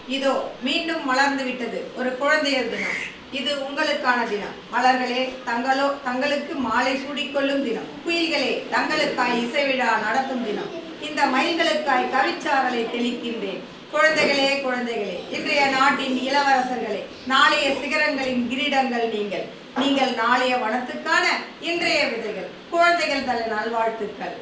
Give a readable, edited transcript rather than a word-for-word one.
இதோ மீண்டும் மலர்ந்து விட்டது ஒரு குழந்தையர் தினம். இது உங்களுக்கான தினம். மலர்களே தங்களுக்கு மாலை சூடிக்கொள்ளும் தினம். குயில்களே தங்களுக்காய் இசை விழா நடத்தும் தினம். இந்த மயில்களுக்காய் கவிச்சாரலை தெளிக்கின்றேன். குழந்தைகளே குழந்தைகளே, இன்றைய நாட்டின் இளவரசர்களே, நாளைய சிகரங்களின் கிரீடங்கள் நீங்கள் நாளைய வனத்துக்கான இன்றைய விதைகள். குழந்தைகள் தல நல்வாழ்த்துக்கள்.